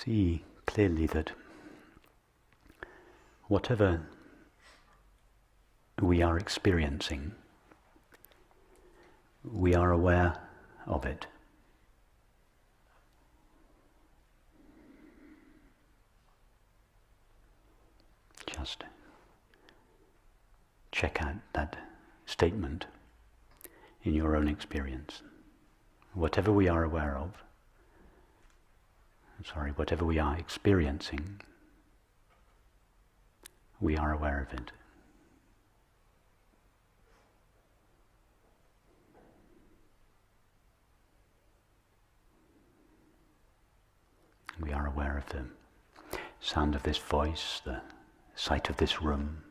See clearly that whatever we are experiencing, we are aware of it. Just check out that statement in your own experience. Whatever we are aware of, whatever we are experiencing, we are aware of it. We are aware of the sound of this voice, the sight of this room.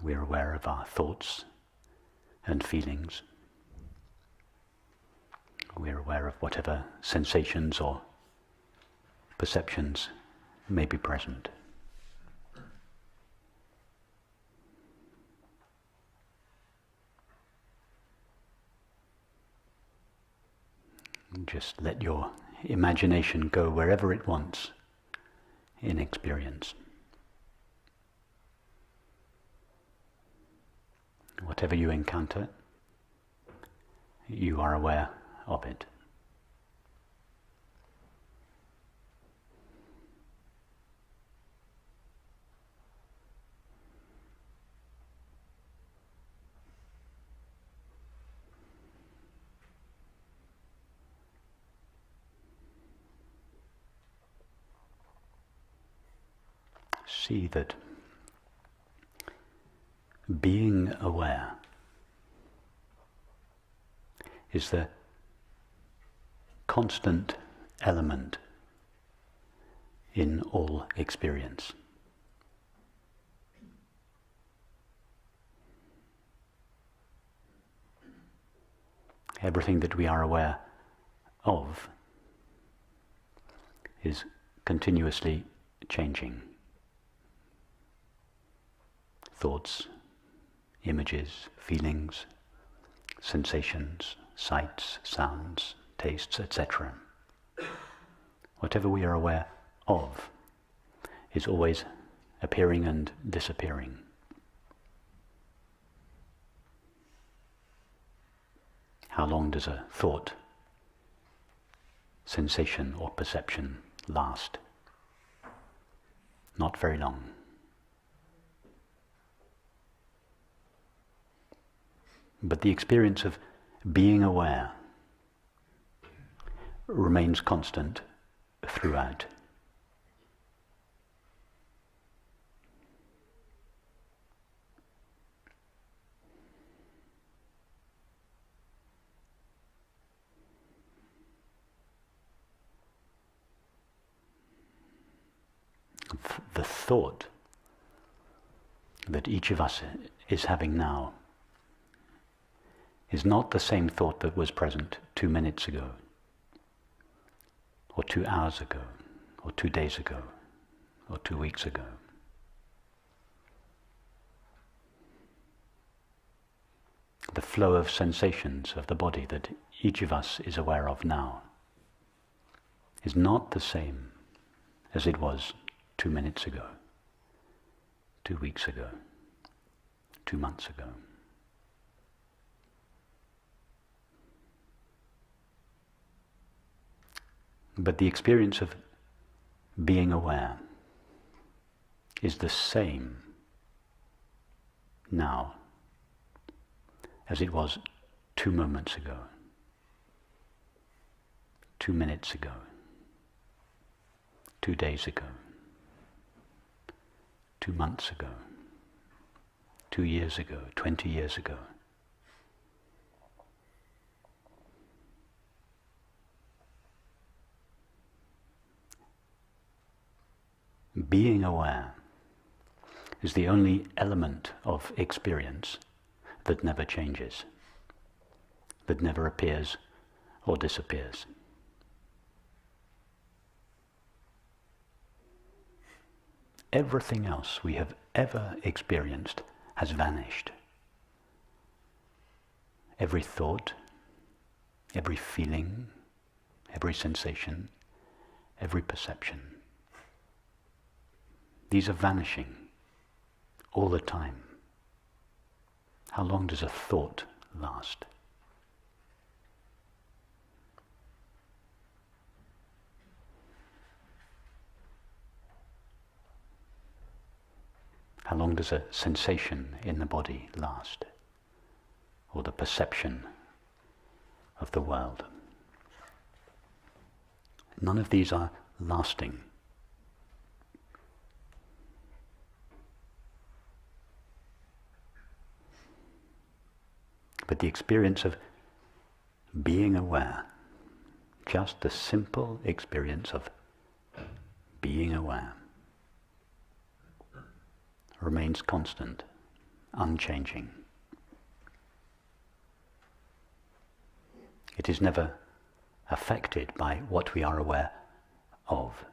We are aware of our thoughts and feelings. We are aware of whatever sensations or perceptions may be present. Just let your imagination go wherever it wants in experience. Whatever you encounter, you are aware of it. See that being aware is the constant element in all experience. Everything that we are aware of is continuously changing. Thoughts, images, feelings, sensations, sights, sounds, tastes, etc. Whatever we are aware of is always appearing and disappearing. How long does a thought, sensation or perception last? Not very long. But the experience of being aware remains constant throughout. The thought that each of us is having now is not the same thought that was present 2 minutes ago, or 2 hours ago, or 2 days ago, or 2 weeks ago. The flow of sensations of the body that each of us is aware of now is not the same as it was 2 minutes ago, 2 weeks ago, 2 months ago. But the experience of being aware is the same now as it was 2 moments ago, 2 minutes ago, 2 days ago, 2 months ago, 2 years ago, 20 years ago. Being aware is the only element of experience that never changes, that never appears or disappears. Everything else we have ever experienced has vanished. Every thought, every feeling, every sensation, every perception. These are vanishing all the time. How long does a thought last? How long does a sensation in the body last? Or the perception of the world? None of these are lasting. But the experience of being aware, just the simple experience of being aware, remains constant, unchanging. It is never affected by what we are aware of.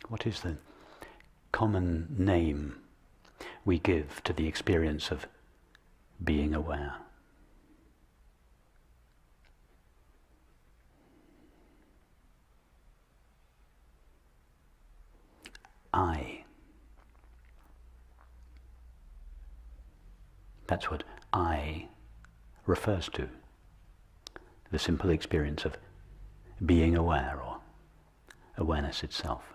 What is the common name we give to the experience of being aware? I. That's what I refers to. The simple experience of being aware, or awareness itself.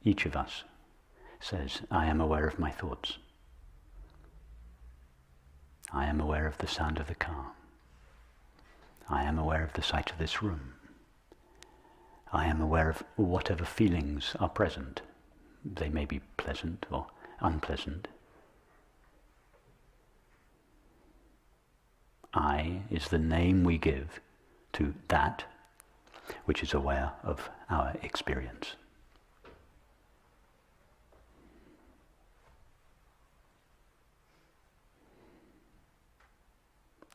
Each of us says, I am aware of my thoughts. I am aware of the sound of the car. I am aware of the sight of this room. I am aware of whatever feelings are present. They may be pleasant or unpleasant. I is the name we give to that which is aware of our experience.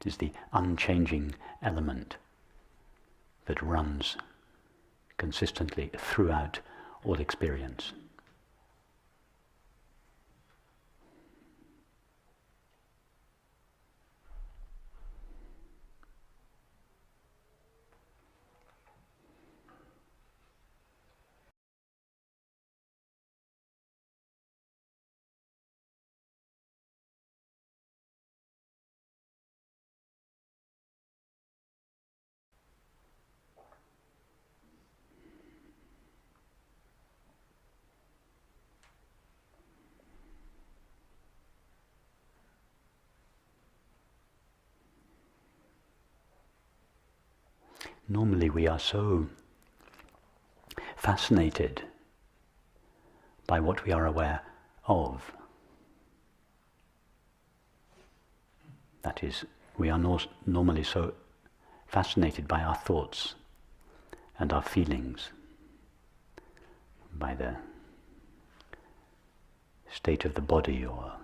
It is the unchanging element that runs consistently throughout all experience. Normally we are so fascinated by what we are aware of. That is, we are normally so fascinated by our thoughts and our feelings, by the state of the body or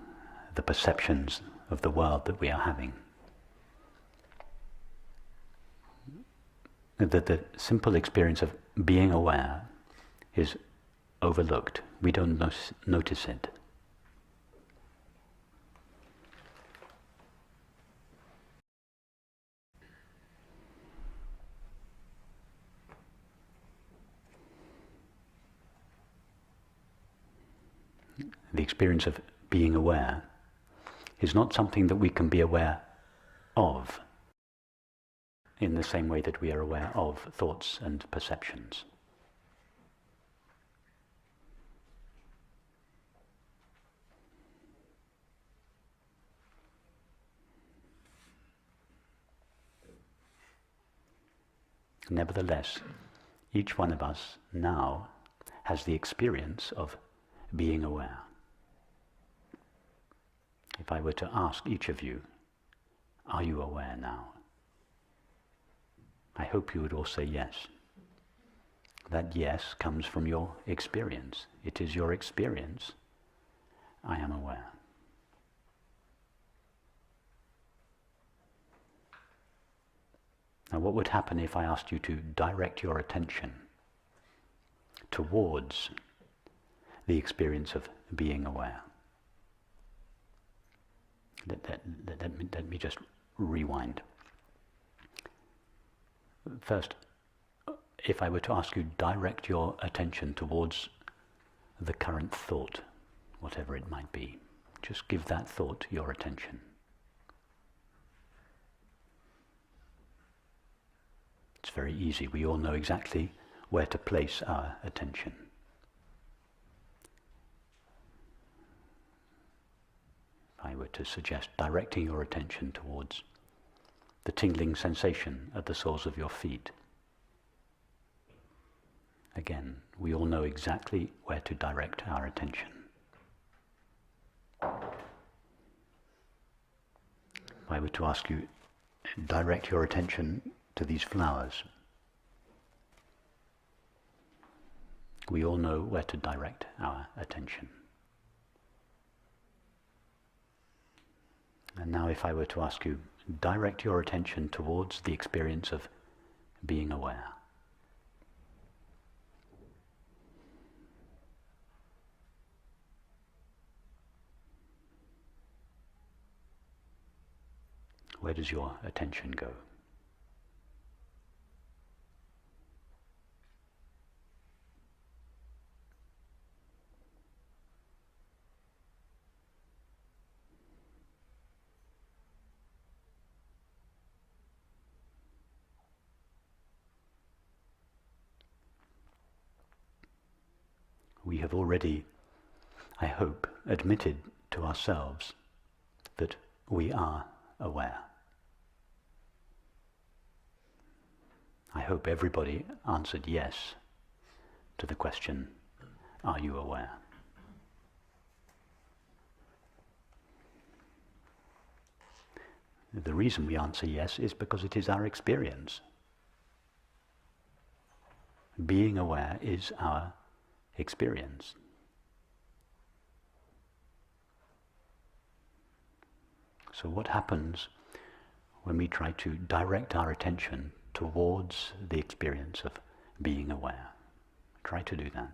the perceptions of the world that we are having, that the simple experience of being aware is overlooked. We don't notice it. The experience of being aware is not something that we can be aware of in the same way that we are aware of thoughts and perceptions. Nevertheless, each one of us now has the experience of being aware. If I were to ask each of you, are you aware now? I hope you would all say yes. That yes comes from your experience. It is your experience. I am aware. Now, what would happen if I asked you to direct your attention towards the experience of being aware? Let me just rewind. First, if I were to ask you, direct your attention towards the current thought, whatever it might be. Just give that thought your attention. It's very easy. We all know exactly where to place our attention. If I were to suggest directing your attention towards the tingling sensation at the soles of your feet, again, we all know exactly where to direct our attention. If I were to ask you, direct your attention to these flowers, we all know where to direct our attention. And now if I were to ask you, direct your attention towards the experience of being aware. Where does your attention go? We have already, I hope, admitted to ourselves that we are aware. I hope everybody answered yes to the question, are you aware? The reason we answer yes is because it is our experience. Being aware is our experience. So what happens when we try to direct our attention towards the experience of being aware? Try to do that.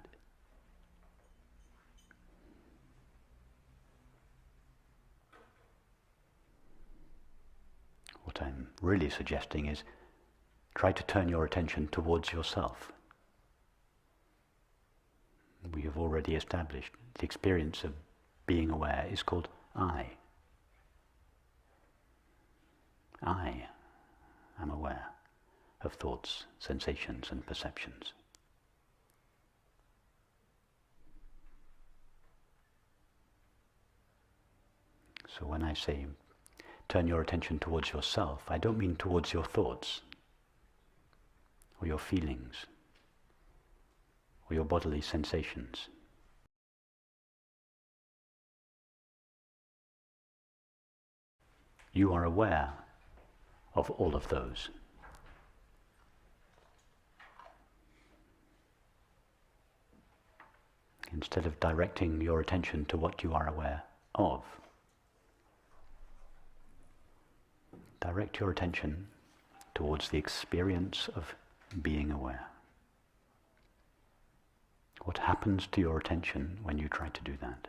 What I'm really suggesting is try to turn your attention towards yourself. We have already established the experience of being aware is called I. I am aware of thoughts, sensations, and perceptions. So when I say turn your attention towards yourself, I don't mean towards your thoughts or your feelings or your bodily sensations. You are aware of all of those. Instead of directing your attention to what you are aware of, direct your attention towards the experience of being aware. What happens to your attention when you try to do that?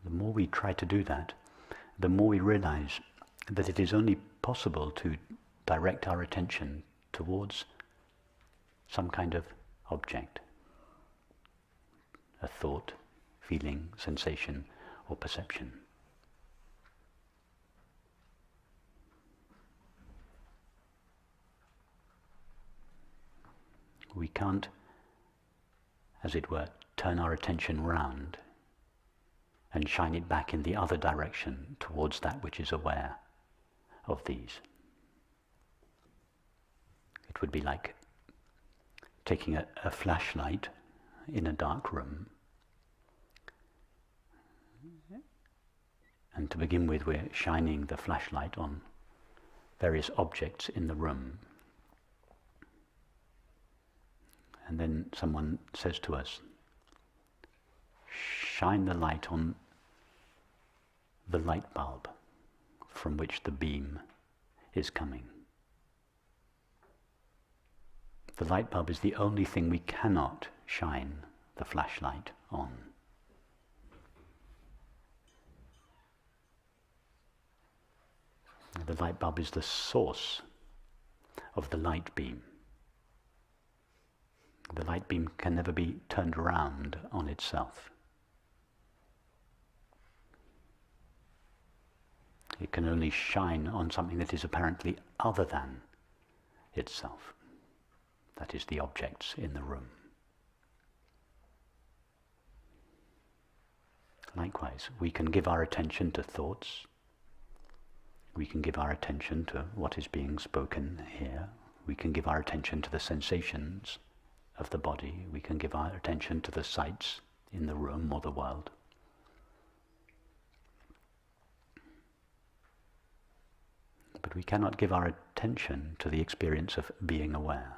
The more we try to do that, the more we realize that it is only possible to direct our attention towards some kind of object, a thought, feeling, sensation, or perception. We can't, as it were, turn our attention round and shine it back in the other direction towards that which is aware of these. It would be like taking a flashlight in a dark room, and to begin with we're shining the flashlight on various objects in the room, and then someone says to us, shine the light on the light bulb from which the beam is coming. The light bulb is the only thing we cannot shine the flashlight on. The light bulb is the source of the light beam. The light beam can never be turned around on itself. It can only shine on something that is apparently other than itself. That is, the objects in the room. Likewise, we can give our attention to thoughts. We can give our attention to what is being spoken here. We can give our attention to the sensations of the body. We can give our attention to the sights in the room or the world. But we cannot give our attention to the experience of being aware,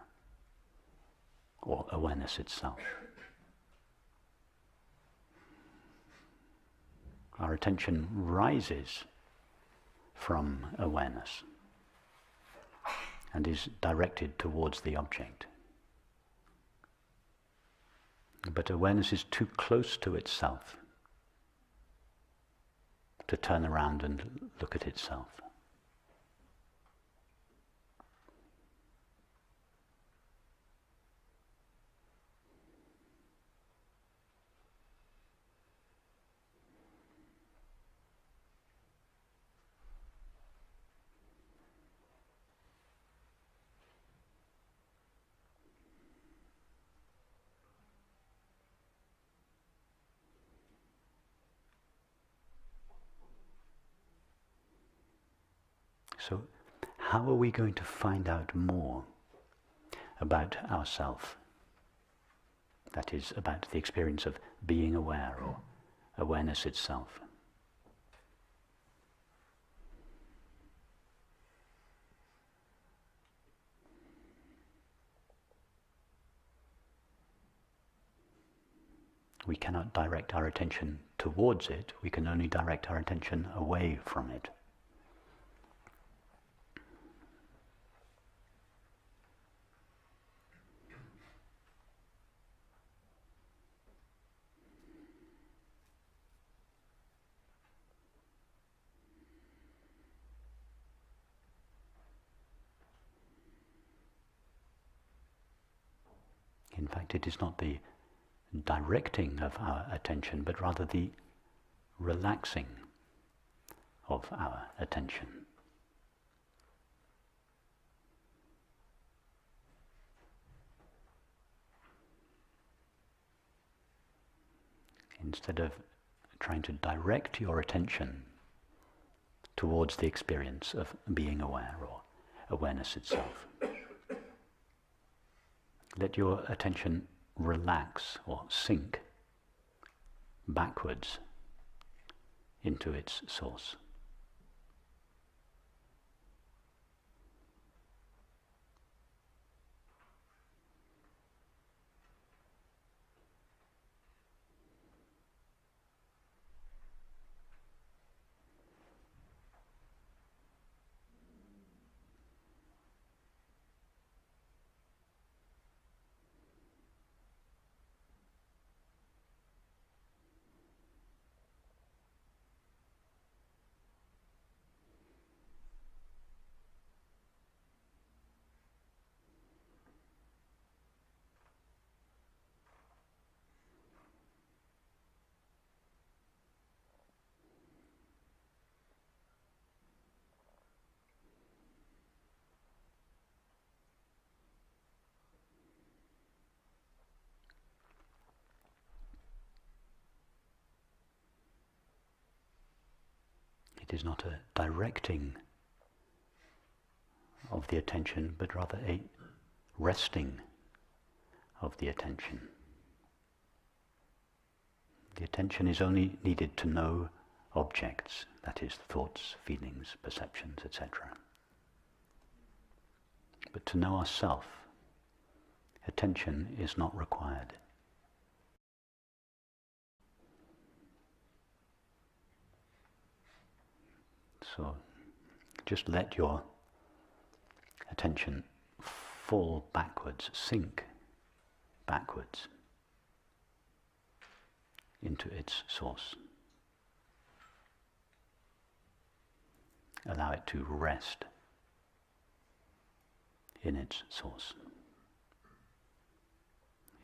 or awareness itself. Our attention rises from awareness and is directed towards the object. But awareness is too close to itself to turn around and look at itself. So, how are we going to find out more about ourself? That is, about the experience of being aware or awareness itself. We cannot direct our attention towards it, we can only direct our attention away from it. In fact, it is not the directing of our attention, but rather the relaxing of our attention. Instead of trying to direct your attention towards the experience of being aware or awareness itself, let your attention relax or sink backwards into its source. It is not a directing of the attention, but rather a resting of the attention. The attention is only needed to know objects, that is, thoughts, feelings, perceptions, etc. But to know ourself, attention is not required. So just let your attention fall backwards, sink backwards into its source. Allow it to rest in its source.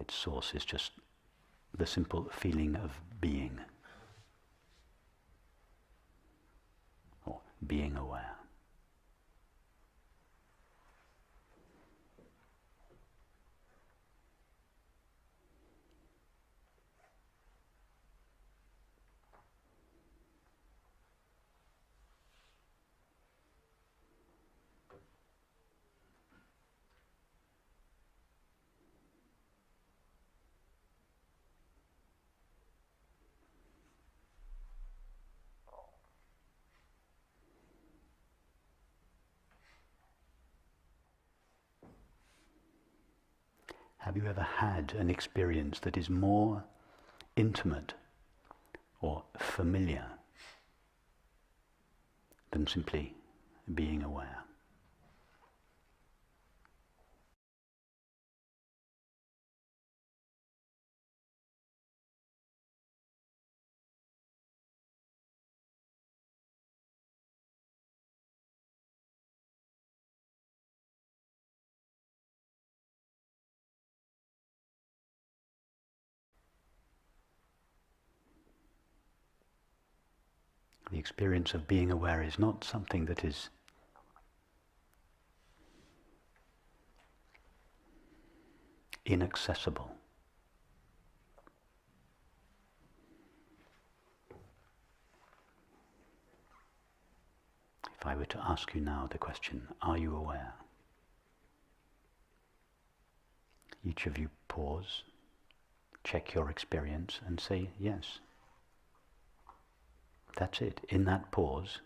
Its source is just the simple feeling of being, or being aware. Have you ever had an experience that is more intimate or familiar than simply being aware? The experience of being aware is not something that is inaccessible. If I were to ask you now the question, are you aware? Each of you pause, check your experience and say yes. That's it. In that pause,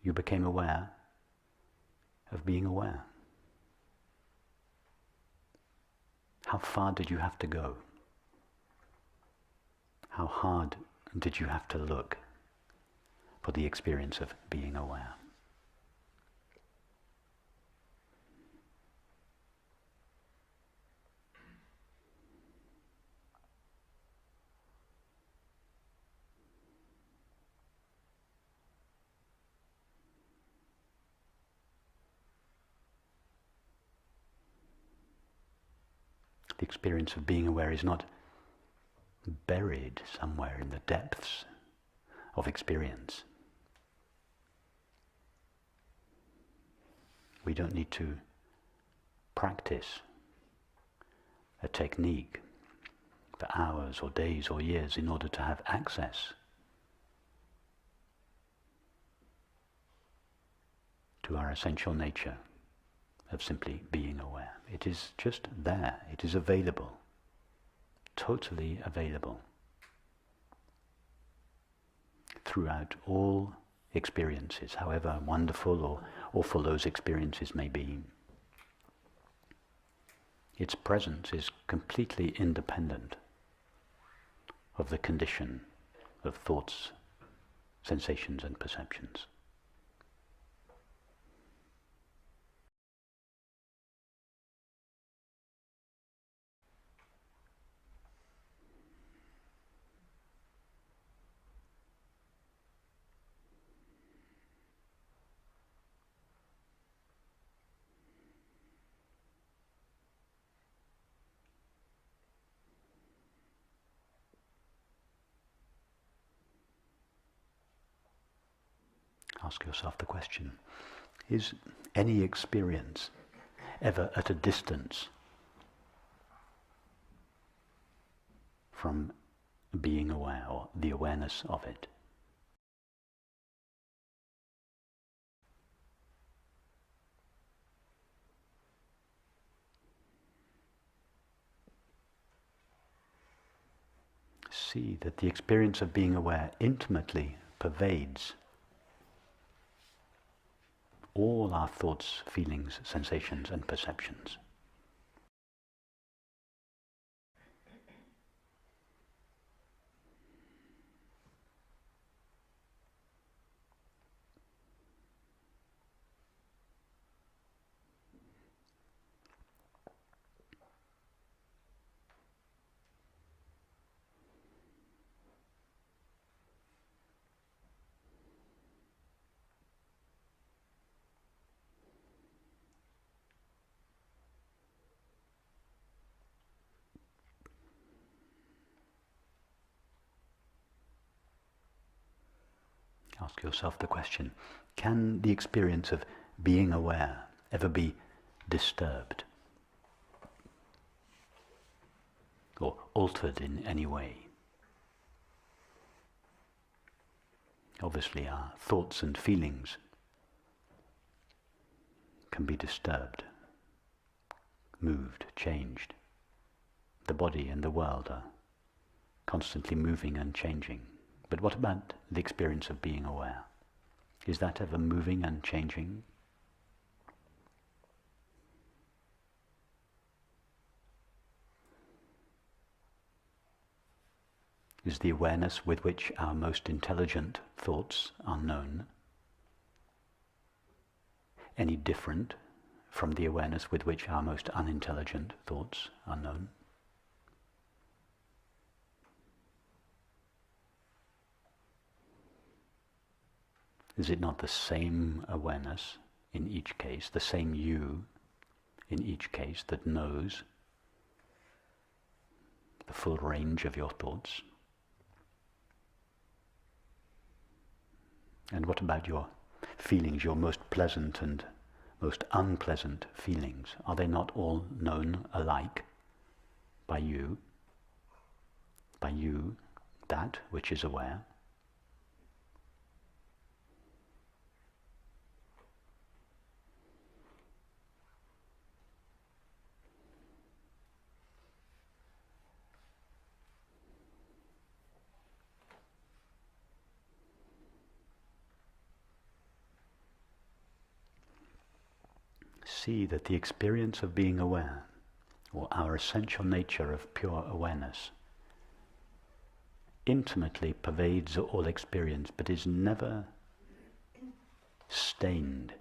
you became aware of being aware. How far did you have to go? How hard did you have to look for the experience of being aware? The experience of being aware is not buried somewhere in the depths of experience. We don't need to practice a technique for hours or days or years in order to have access to our essential nature of simply being aware. It is just there. It is available. Totally available. Throughout all experiences, however wonderful or awful those experiences may be. Its presence is completely independent of the condition of thoughts, sensations and perceptions. Ask yourself the question, is any experience ever at a distance from being aware or the awareness of it? see that the experience of being aware intimately pervades all our thoughts, feelings, sensations, and perceptions. Ask yourself the question, can the experience of being aware ever be disturbed or altered in any way? Obviously, our thoughts and feelings can be disturbed, moved, changed. The body and the world are constantly moving and changing. But what about the experience of being aware? Is that ever moving and changing? Is the awareness with which our most intelligent thoughts are known any different from the awareness with which our most unintelligent thoughts are known? Is it not the same awareness in each case, the same you in each case that knows the full range of your thoughts? And what about your feelings, your most pleasant and most unpleasant feelings? Are they not all known alike by you? By you, that which is aware? See that the experience of being aware, or our essential nature of pure awareness, intimately pervades all experience, but is never stained,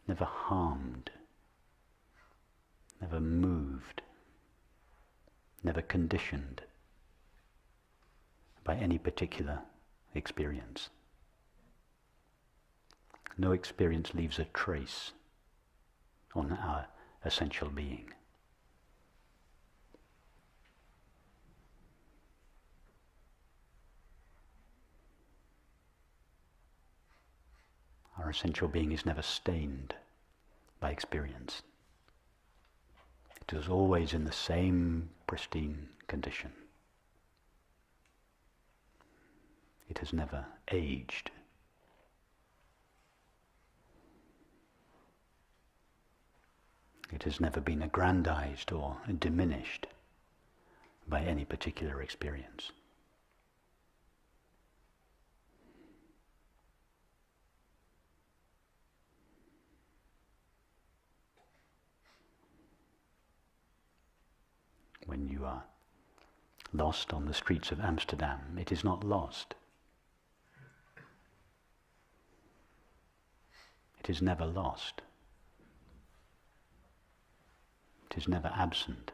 never harmed, never moved, never conditioned by any particular experience. No experience leaves a trace on our essential being. Our essential being is never stained by experience. It is always in the same pristine condition. It has never aged. It has never been aggrandized or diminished by any particular experience. When you are lost on the streets of Amsterdam, it is not lost. It is never lost. It is never absent.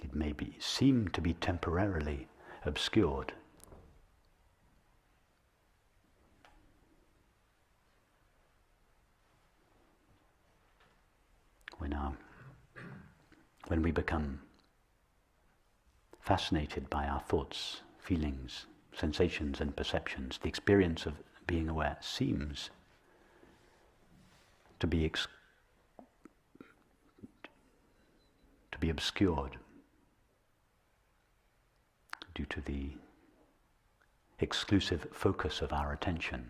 It may seem to be temporarily obscured. When we become fascinated by our thoughts, feelings, sensations and perceptions, the experience of being aware seems to be obscured due to the exclusive focus of our attention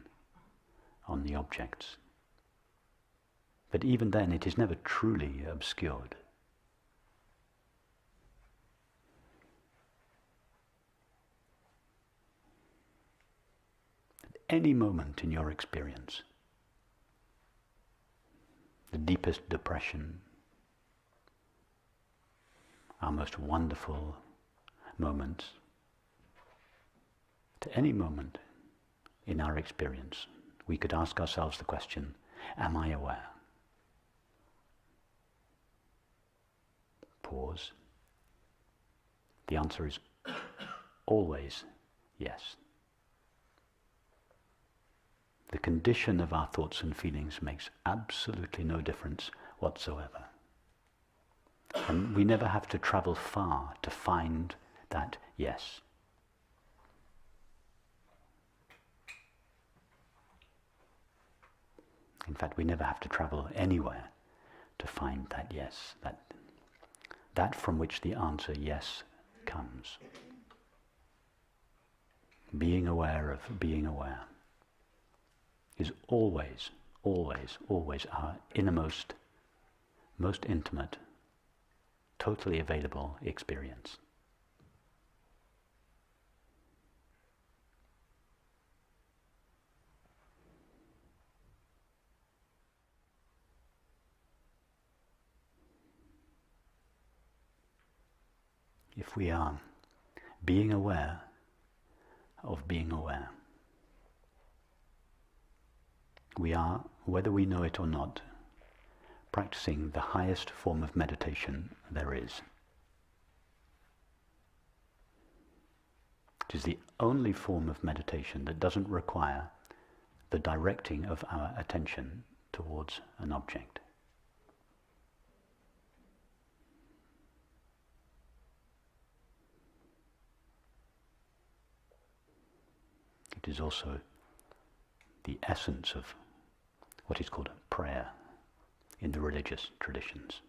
on the objects. But even then it is never truly obscured. At any moment in your experience, the deepest depression, our most wonderful moments, at any moment in our experience, we could ask ourselves the question, am I aware? Pause. The answer is always yes. The condition of our thoughts and feelings makes absolutely no difference whatsoever. And we never have to travel far to find that yes. In fact, we never have to travel anywhere to find that yes, that from which the answer yes comes. Being aware of being aware is always, always, always our innermost, most intimate, totally available experience. If we are being aware of being aware, we are, whether we know it or not, practicing the highest form of meditation there is. It is the only form of meditation that doesn't require the directing of our attention towards an object. It is also the essence of what is called prayer in the religious traditions.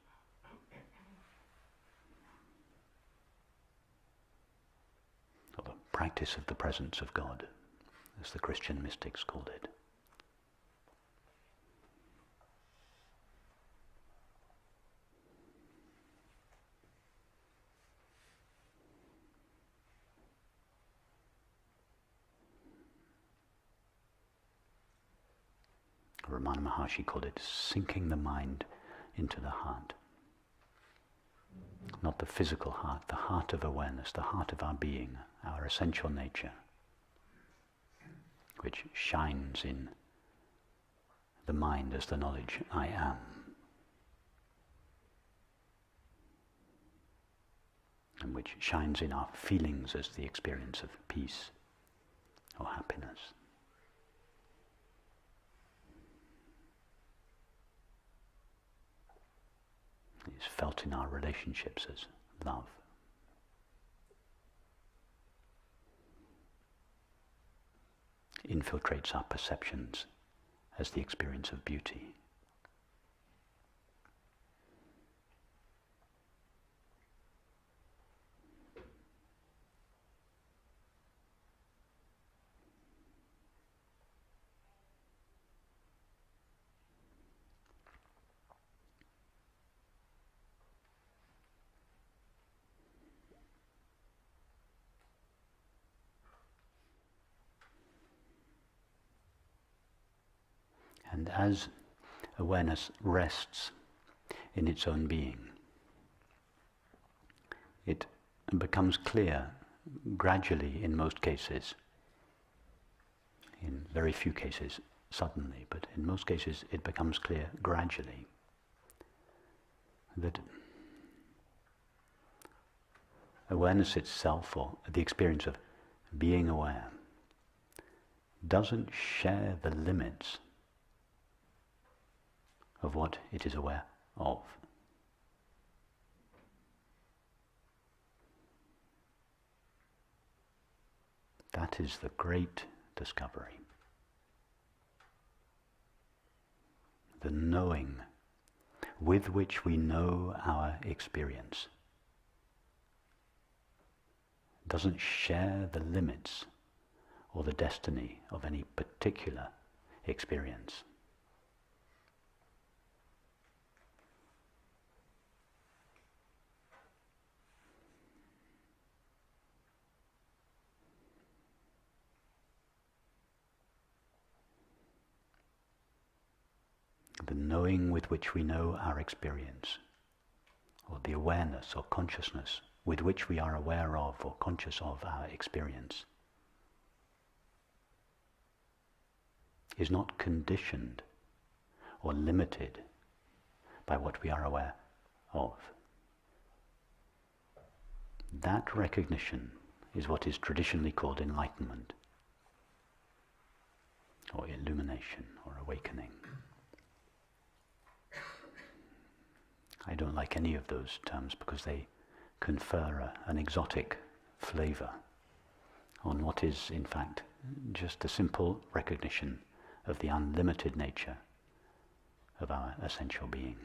Or the practice of the presence of God, as the Christian mystics called it. Ramana Maharshi called it sinking the mind into the heart. Not the physical heart, the heart of awareness, the heart of our being, our essential nature, which shines in the mind as the knowledge I am. And which shines in our feelings as the experience of peace or happiness. It's felt in our relationships as love. Infiltrates our perceptions as the experience of beauty. And as awareness rests in its own being, it becomes clear gradually in most cases, in very few cases suddenly, but in most cases it becomes clear gradually that awareness itself, or the experience of being aware, doesn't share the limits of what it is aware of. That is the great discovery. The knowing with which we know our experience doesn't share the limits or the destiny of any particular experience. The knowing with which we know our experience, or the awareness or consciousness with which we are aware of or conscious of our experience, is not conditioned or limited by what we are aware of. That recognition is what is traditionally called enlightenment, or illumination, or awakening. I don't like any of those terms because they confer an exotic flavor on what is, in fact, just a simple recognition of the unlimited nature of our essential being.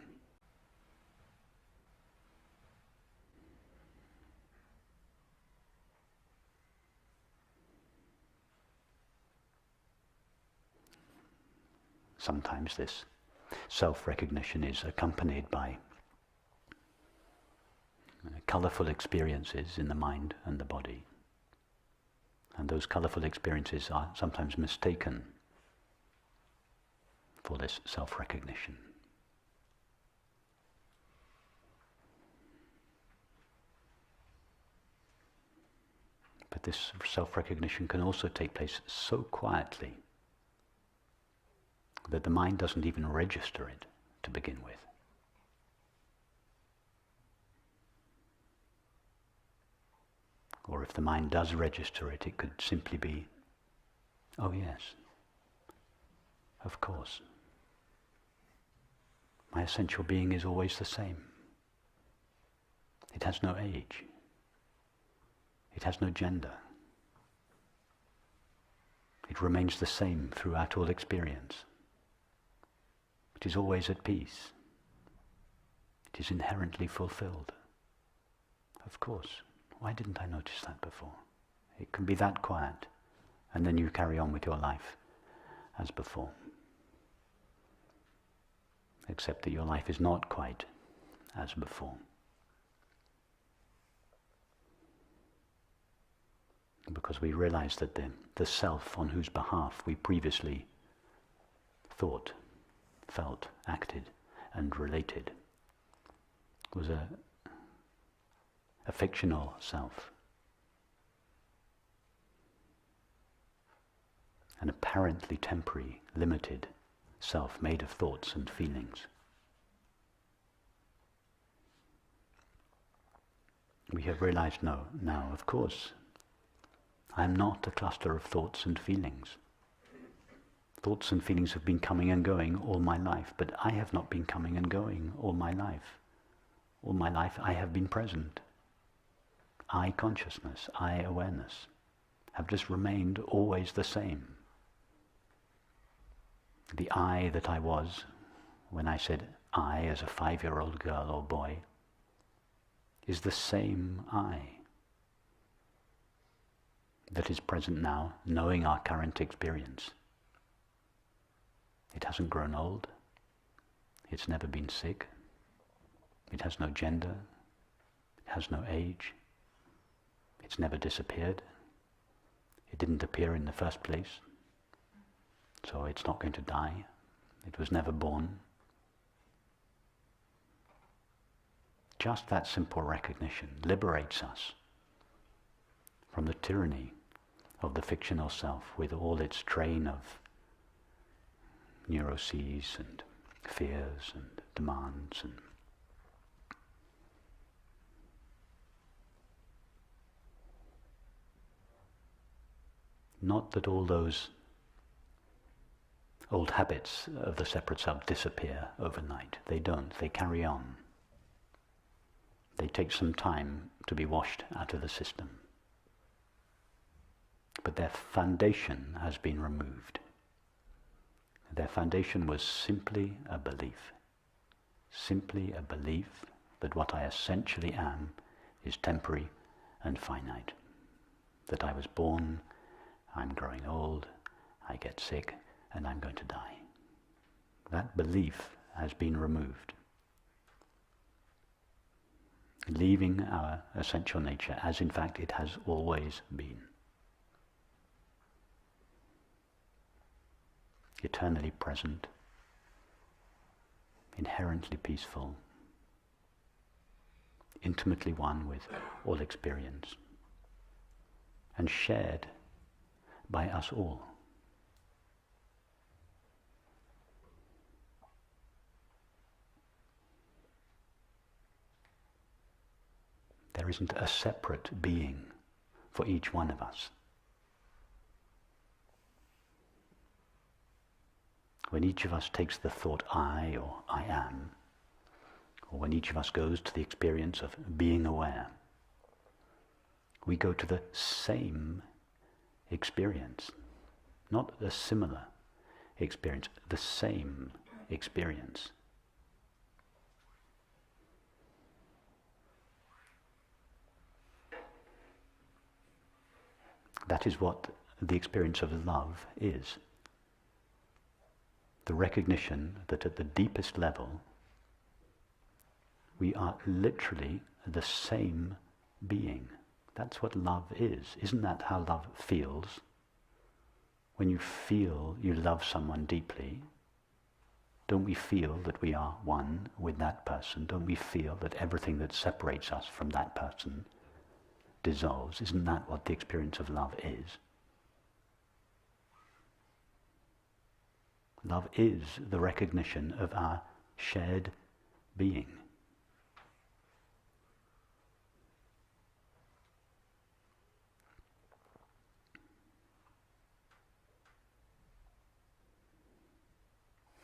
Sometimes this self-recognition is accompanied by colourful experiences in the mind and the body. And those colourful experiences are sometimes mistaken for this self-recognition. But this self-recognition can also take place so quietly that the mind doesn't even register it to begin with. Or if the mind does register it, it could simply be, oh yes, of course. My essential being is always the same. It has no age. It has no gender. It remains the same throughout all experience. It is always at peace. It is inherently fulfilled. Of course. Why didn't I notice that before? It can be that quiet, and then you carry on with your life as before. Except that your life is not quite as before. Because we realize that the self on whose behalf we previously thought, felt, acted, and related was a fictional self, an apparently temporary, limited self made of thoughts and feelings. We have realized now, of course, I am not a cluster of thoughts and feelings. Thoughts and feelings have been coming and going all my life, but I have not been coming and going all my life. All my life I have been present. I consciousness, I awareness, have just remained always the same. The I that I was when I said I as a 5-year-old girl or boy is the same I that is present now, knowing our current experience. It hasn't grown old. It's never been sick. It has no gender. It has no age. It's never disappeared. It didn't appear in the first place. So it's not going to die. It was never born. Just that simple recognition liberates us from the tyranny of the fictional self with all its train of neuroses and fears and demands and not that all those old habits of the separate self disappear overnight. They don't. They carry on. They take some time to be washed out of the system. But their foundation has been removed. Their foundation was simply a belief that what I essentially am is temporary and finite, that I was born I'm growing old, I get sick, and I'm going to die. That belief has been removed, leaving our essential nature as in fact it has always been. Eternally present, inherently peaceful, intimately one with all experience, and shared by us all. There isn't a separate being for each one of us. When each of us takes the thought I or I am, or when each of us goes to the experience of being aware, we go to the same experience, not a similar experience, the same experience. That is what the experience of love is. The recognition that at the deepest level we are literally the same being. That's what love is. Isn't that how love feels? When you feel you love someone deeply, don't we feel that we are one with that person? Don't we feel that everything that separates us from that person dissolves? Isn't that what the experience of love is? Love is the recognition of our shared being.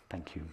Thank you.